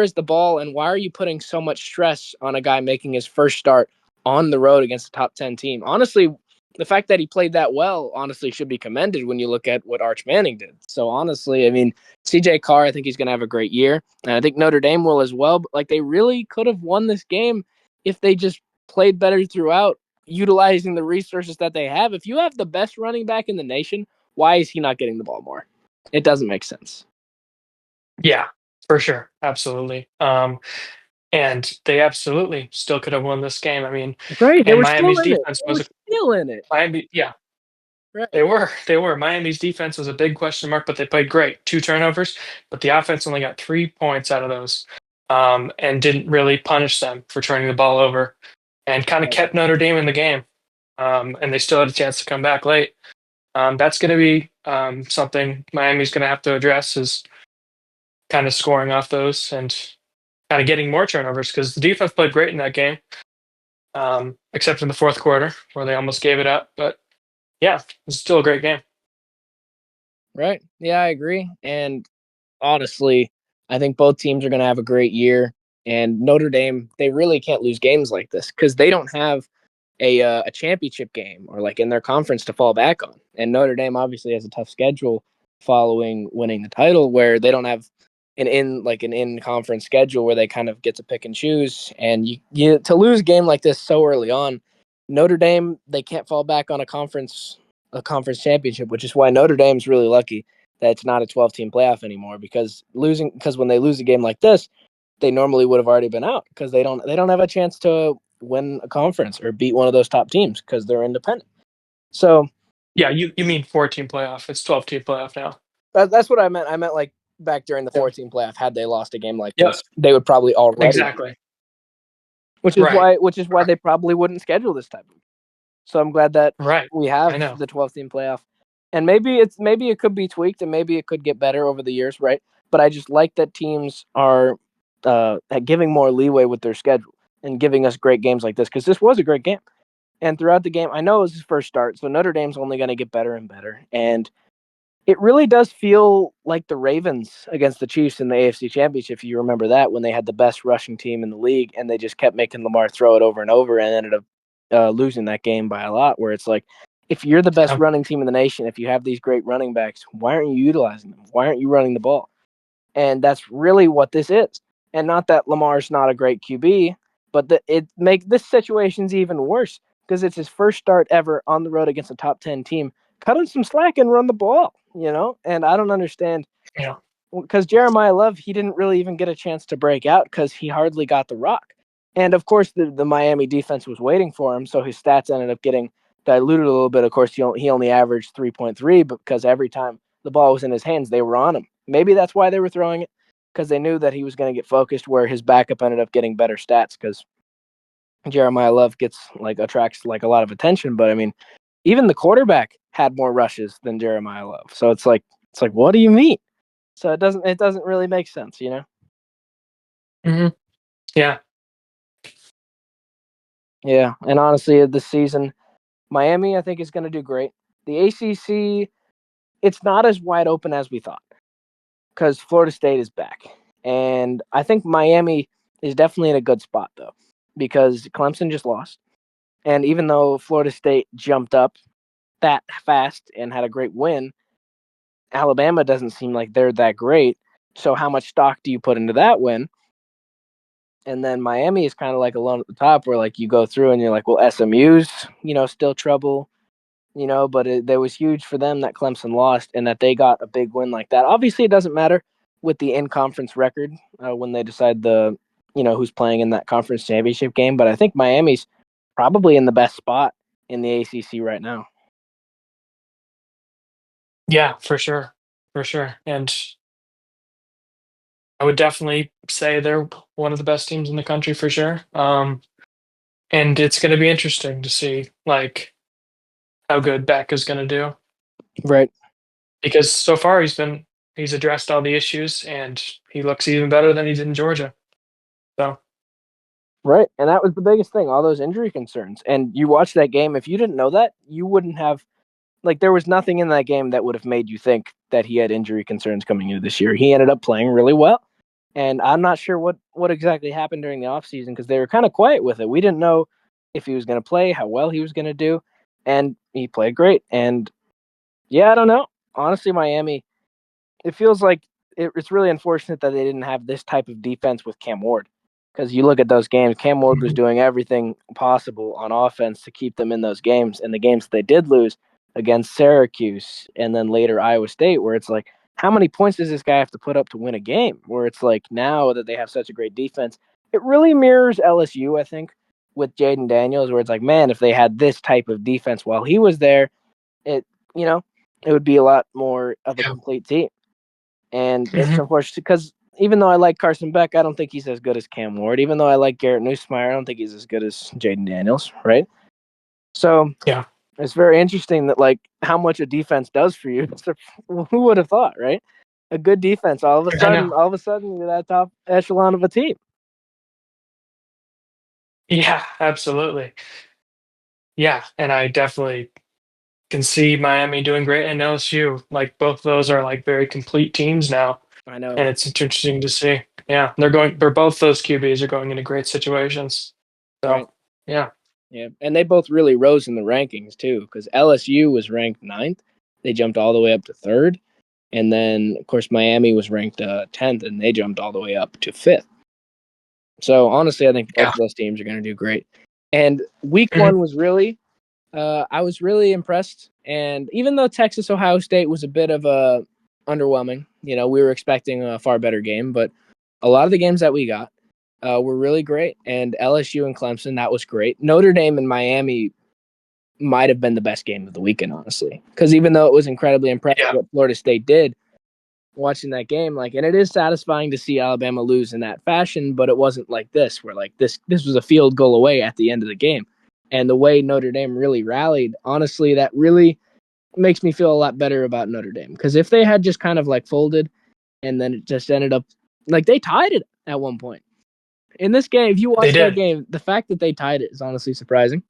is the ball, and why are you putting so much stress on a guy making his first start on the road against a top 10 team? Honestly, the fact that he played that well, honestly, should be commended when you look at what Arch Manning did. So honestly, I mean, CJ Carr, I think he's going to have a great year, and I think Notre Dame will as well. But like, they really could have won this game if they just played better throughout, utilizing the resources that they have. If you have the best running back in the nation, why is he not getting the ball more? It doesn't make sense. Yeah. For sure. Absolutely. And they absolutely still could have won this game. I mean, Right? They and were still Miami's in it. defense They was were a still in it. Miami. Yeah. Right. They were. Miami's defense was a big question mark, but they played great. 2 turnovers, but the offense only got 3 points out of those, and didn't really punish them for turning the ball over, and kind of Right. kept Notre Dame in the game. And they still had a chance to come back late. That's going to be something Miami's going to have to address, is kind of scoring off those and kind of getting more turnovers, because the defense played great in that game, except in the fourth quarter where they almost gave it up. But yeah, it's still a great game. Right. Yeah, I agree. And honestly, I think both teams are going to have a great year. And Notre Dame, they really can't lose games like this because they don't have a championship game or like in their conference to fall back on. And Notre Dame obviously has a tough schedule following winning the title, where they don't have an in conference schedule where they kind of get to pick and choose. And you to lose a game like this so early on, Notre Dame, they can't fall back on a conference championship, which is why Notre Dame's really lucky that it's not a 12-team playoff anymore, because when they lose a game like this, they normally would have already been out because they don't have a chance to win a conference or beat one of those top teams because they're independent. So Yeah, you mean 14 playoff? It's 12-team playoff now. that's what I meant. I meant, like, back during the Yeah. 14 playoff, had they lost a game like Yep. this, they would probably already, Exactly. which is Right. why they probably wouldn't schedule this type of. So I'm glad that Right. we I have know. the 12-team playoff, and maybe it could be tweaked and maybe it could get better over the years, right? But I just like that teams are giving more leeway with their schedule and giving us great games like this, because this was a great game. And throughout the game, I know it was his first start, so Notre Dame's only going to get better and better. And it really does feel like the Ravens against the Chiefs in the AFC Championship, if you remember that, when they had the best rushing team in the league and they just kept making Lamar throw it over and over and ended up losing that game by a lot, where it's like, if you're the best Yeah. running team in the nation, if you have these great running backs, why aren't you utilizing them? Why aren't you running the ball? And that's really what this is. And not that Lamar's not a great QB, but it make this situation's even worse because it's his first start ever on the road against a top 10 team. Cut him some slack and run the ball, you know? And I don't understand Yeah. because Jeremiah Love, he didn't really even get a chance to break out because he hardly got the rock. And of course, the Miami defense was waiting for him, so his stats ended up getting diluted a little bit. Of course, he only averaged 3.3 because every time the ball was in his hands, they were on him. Maybe that's why they were throwing it because they knew that he was going to get focused, where his backup ended up getting better stats because Jeremiah Love attracts like a lot of attention. But I mean, even the quarterback had more rushes than Jeremiah Love. So it's like what do you mean? So it doesn't really make sense, you know? Hmm. Yeah. Yeah. And honestly, this season, Miami, I think, is going to do great. The ACC, it's not as wide open as we thought because Florida State is back. And I think Miami is definitely in a good spot, though, because Clemson just lost. And even though Florida State jumped up that fast and had a great win, Alabama doesn't seem like they're that great. So, how much stock do you put into that win? And then Miami is kind of like alone at the top, where like you go through and you're like, well, SMU's still trouble, but that was huge for them that Clemson lost and that they got a big win like that. Obviously, it doesn't matter with the in conference record when they decide who's playing in that conference championship game. But I think Miami's probably in the best spot in the ACC right now. Yeah, for sure. For sure. And I would definitely say they're one of the best teams in the country for sure. And it's going to be interesting to see like how good Beck is going to do Right. because so far he's addressed all the issues and he looks even better than he did in Georgia. So Right. And that was the biggest thing, all those injury concerns. And you watch that game, if you didn't know that, you wouldn't have there was nothing in that game that would have made you think that he had injury concerns coming into this year. He ended up playing really well. And I'm not sure what exactly happened during the offseason because they were kind of quiet with it. We didn't know if he was going to play, how well he was going to do. And he played great. And yeah, I don't know. Honestly, Miami, it feels like it's really unfortunate that they didn't have this type of defense with Cam Ward. Because you look at those games, Cam Ward was mhm. doing everything possible on offense to keep them in those games. And the games they did lose against Syracuse and then later Iowa State, where it's like, how many points does this guy have to put up to win a game? Where it's like now that they have such a great defense, it really mirrors LSU, I think, with Jaden Daniels, where it's like, man, if they had this type of defense while he was there, it you know, it would be a lot more of a Yeah. complete team. And it's Mhm. unfortunate because even though I like Carson Beck, I don't think he's as good as Cam Ward. Even though I like Garrett Nussmeier, I don't think he's as good as Jaden Daniels, right? So Yeah. it's very interesting that like how much a defense does for you. So, who would have thought, right? A good defense, I know. all of a sudden, you're that top echelon of a team. Yeah, absolutely. Yeah, and I definitely can see Miami doing great and LSU. Like both of those are like very complete teams now, I know, and it's interesting to see. Yeah, they're both those QBs are going into great situations. So right? yeah, Yeah, and they both really rose in the rankings too, because LSU was ranked ninth. They jumped all the way up to third, and then of course Miami was ranked 10th, and they jumped all the way up to fifth. So honestly, I think both yeah, of those teams are going to do great. And week mhm, one was really, I was really impressed. And even though Texas Ohio State was a bit of a underwhelming, we were expecting a far better game, but a lot of the games that we got were really great. And LSU and Clemson, that was great. Notre Dame and Miami might have been the best game of the weekend, honestly, because even though it was incredibly impressive yeah. what Florida State did, watching that game, and it is satisfying to see Alabama lose in that fashion, but it wasn't like this where like this was a field goal away at the end of the game. And the way Notre Dame really rallied, honestly, that really makes me feel a lot better about Notre Dame, because if they had just kind of like folded and then it just ended up like they tied it at one point in this game, if you They watch that did. game, the fact that they tied it is honestly surprising.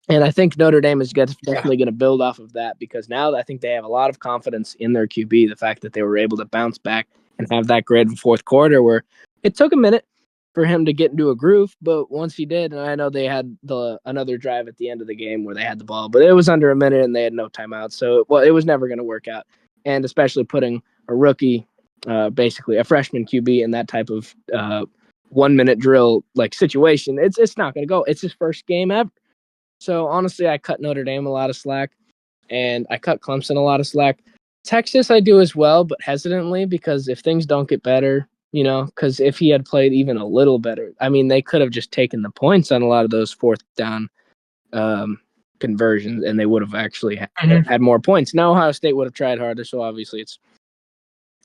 And I think Notre Dame is Yeah. definitely going to build off of that because now I think they have a lot of confidence in their QB. The fact that they were able to bounce back and have that great fourth quarter where it took a minute for him to get into a groove, but once he did, and I know they had another drive at the end of the game where they had the ball, but it was under a minute and they had no timeout, so it was never going to work out. And especially putting a rookie, basically a freshman QB in that type of 1 minute drill like situation, it's not going to go. It's his first game ever. So honestly, I cut Notre Dame a lot of slack, and I cut Clemson a lot of slack. Texas, I do as well, but hesitantly because if things don't get better, because if he had played even a little better, I mean, they could have just taken the points on a lot of those fourth down um, conversions, and they would have actually Mhm. had more points. Now Ohio State would have tried harder, so obviously it's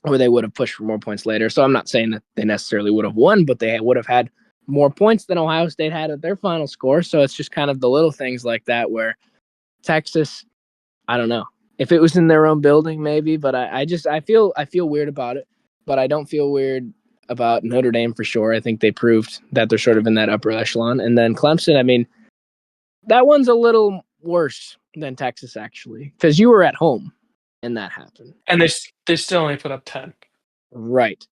or they would have pushed for more points later. So I'm not saying that they necessarily would have won, but they would have had more points than Ohio State had at their final score. So it's just kind of the little things like that where Texas, I don't know. If it was in their own building, maybe, but I feel weird about it. But I don't feel weird about Notre Dame for sure. I think they proved that they're sort of in that upper echelon. And then Clemson, I mean, that one's a little worse than Texas actually, because you were at home and that happened. And they still only put up 10 Right.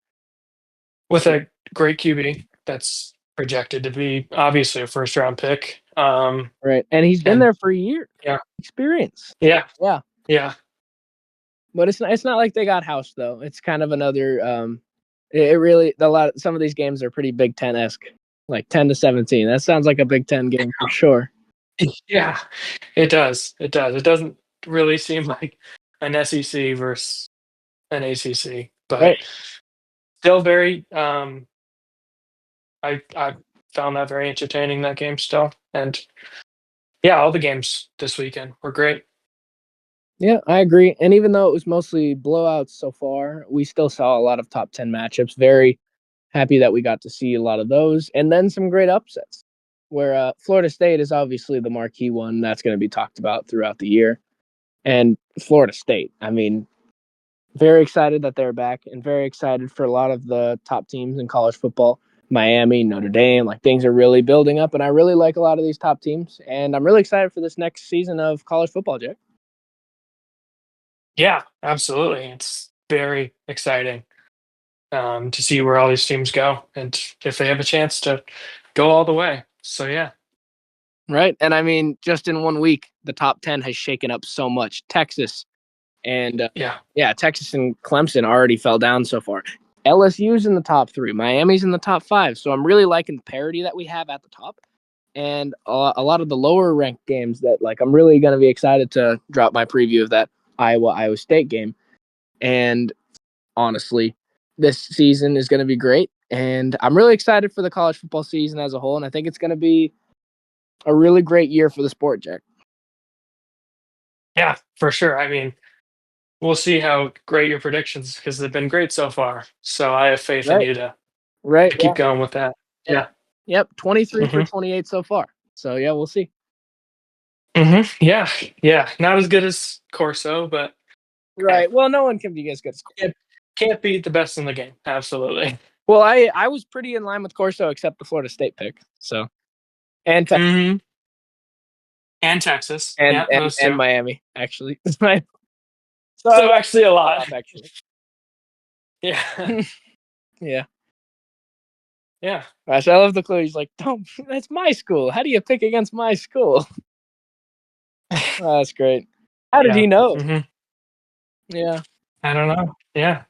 with a great QB that's projected to be obviously a first round pick. Right. And he's been And there for a year. yeah, Experience. yeah, Yeah. yeah. But it's not like they got housed though. It's kind of another it really some of these games are pretty Big Ten esque. Like 10-17. That sounds like a Big Ten game for sure. Yeah, it does. It does. It doesn't really seem like an SEC versus an ACC, but Right. still very. I found that very entertaining, that game still, and yeah, all the games this weekend were great. Yeah, I agree. And even though it was mostly blowouts so far, we still saw a lot of top 10 matchups. Very happy that we got to see a lot of those and then some great upsets. Where Florida State is obviously the marquee one that's going to be talked about throughout the year. And Florida State, I mean, very excited that they're back and very excited for a lot of the top teams in college football. Miami, Notre Dame, like things are really building up, and I really like a lot of these top teams. And I'm really excited for this next season of college football, Jay. Yeah, absolutely. It's very exciting to see where all these teams go and if they have a chance to go all the way. So yeah, Right. And I mean, just in 1 week, the top 10 has shaken up so much. Texas and, yeah, yeah, Texas and Clemson already fell down so far. LSU's in the top three, Miami's in the top five. So I'm really liking the parity that we have at the top. And a lot of the lower ranked games that like I'm really going to be excited to drop my preview of that Iowa State game. And honestly, this season is going to be great, and I'm really excited for the college football season as a whole. And I think it's going to be a really great year for the sport, Jack. yeah, for sure. I mean, we'll see how great your predictions because they've been great so far. So I have faith in Right, you right, to yeah, keep going with that. yep, Yeah. yep. 23 for hmm 28 so far. So yeah, we'll see. Yeah. Yeah. Not as good as Corso, but hey, Right. Well, no one can be as good as. can't, can't beat the best in the game. Absolutely. Well, I was pretty in line with Corso except the Florida State pick. So and hmm And Texas. and Yeah, and those and two. Miami actually. So I So was actually a far lot. off actually. Yeah. Yeah. Yeah. Gosh, I love the clue. He's like, "Don't. That's my school. How do you pick against my school?" Oh, that's great. How did Yeah. he know? hmm Yeah, I don't know. Yeah.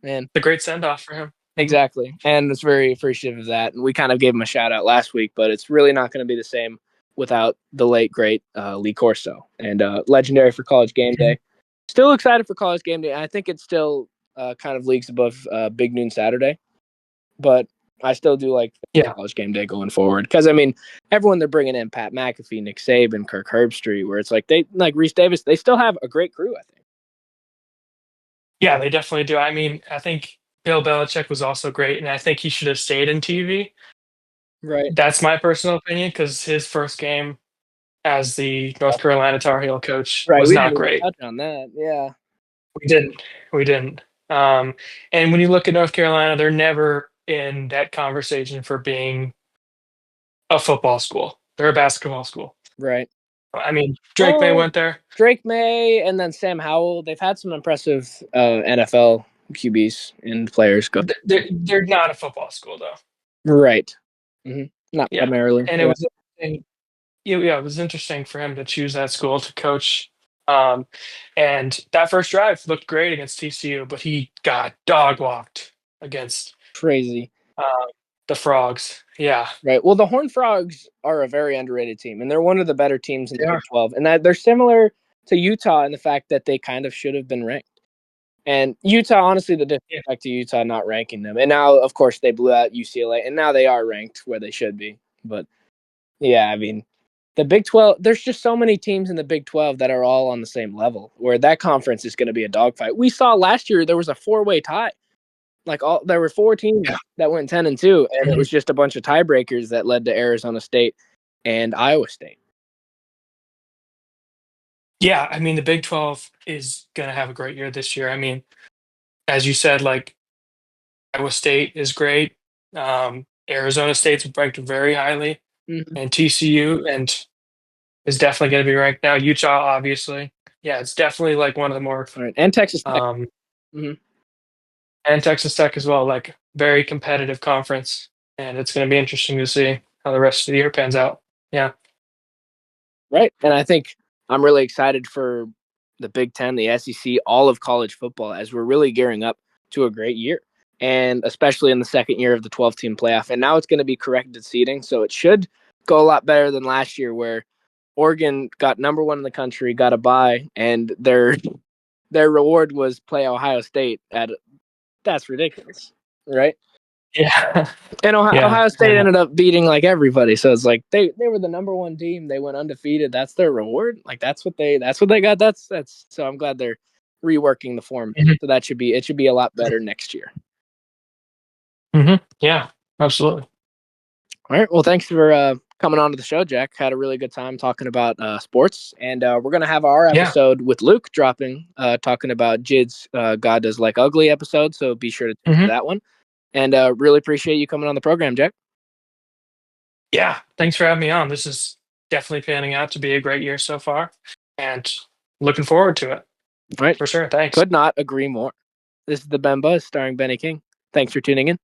man. The great send off for him. Exactly. And it's very appreciative of that. And we kind of gave him a shout out last week, but it's really not going to be the same without the late, great Lee Corso and legendary for College Game Mhm. Day. Still excited for College Game Day. I think it's still kind of leagues above Big Noon Saturday, but I still do like Yeah. College Game Day going forward because I mean everyone they're bringing in Pat McAfee, Nick Saban, Kirk Herbstreit, where it's like they like Reese Davis. They still have a great crew. I think. Yeah, they definitely do. I mean, I think Bill Belichick was also great, and I think he should have stayed in TV. Right. That's my personal opinion because his first game as the North Carolina Tar Heel coach Right. was We didn't not even great. touch on that. Yeah. We didn't. We didn't. And when you look at North Carolina, they're never in that conversation for being a football school. They're a basketball school. Right. I mean, Drake May Well, went there. Drake May and then Sam Howell, they've had some impressive NFL QBs and players go. They're not a football school though. Right. Hmm. Not Yeah, primarily. and it Yeah. was interesting. Yeah, it was interesting for him to choose that school to coach. Um, and that first drive looked great against TCU, but he got dog walked against Crazy. uh, the Frogs. Yeah, Right. Well, the Horned Frogs are a very underrated team, and they're one of the better teams in the they are. Big 12. And that they're similar to Utah in the fact that they kind of should have been ranked. And Utah, honestly, the Yeah, disrespect to Utah not ranking them. And now, of course, they blew out UCLA, and now they are ranked where they should be. But yeah, I mean, the Big 12, there's just so many teams in the Big 12 that are all on the same level, where that conference is going to be a dogfight. We saw last year there was a four-way tie. Like there were four yeah. teams that went 10-2, and it Mhm. was just a bunch of tiebreakers that led to Arizona State and Iowa State. Yeah, I mean, the Big 12 is gonna have a great year this year. I mean, as you said, like Iowa State is great. Arizona State's ranked very highly, Mm-hmm. and TCU and is definitely going to be ranked now. Utah, obviously, yeah, it's definitely like one of the more All right, and Texas Tech. um, Mm-hmm. and Texas Tech as well. Like very competitive conference, and it's going to be interesting to see how the rest of the year pans out. Yeah, Right, and I think I'm really excited for the Big Ten, the SEC, all of college football as we're really gearing up to a great year, and especially in the second year of the 12-team playoff. And now it's going to be corrected seeding, so it should go a lot better than last year, where Oregon got number one in the country, got a bye, and their reward was play Ohio State. That's ridiculous, right? yeah, And yeah, Ohio State and ended up beating like everybody. So it's like they were the number one team. They went undefeated. That's their reward. Like that's what they got. That's so I'm glad they're reworking the format. mhm, So it should be a lot better next year. yeah, absolutely. All right. Well, thanks for coming on to the show, Jack. Had a really good time talking about sports, and we're gonna have our Yeah, episode with Luke dropping, talking about Jid's God Does Like Ugly episode. So be sure to tune hmm to that one. And really appreciate you coming on the program, Jack. yeah. Thanks for having me on. This is definitely panning out to be a great year so far, and looking forward to it All right. for sure. Thanks. Could not agree more. This is The Ben Buzz starring Benny King. Thanks for tuning in.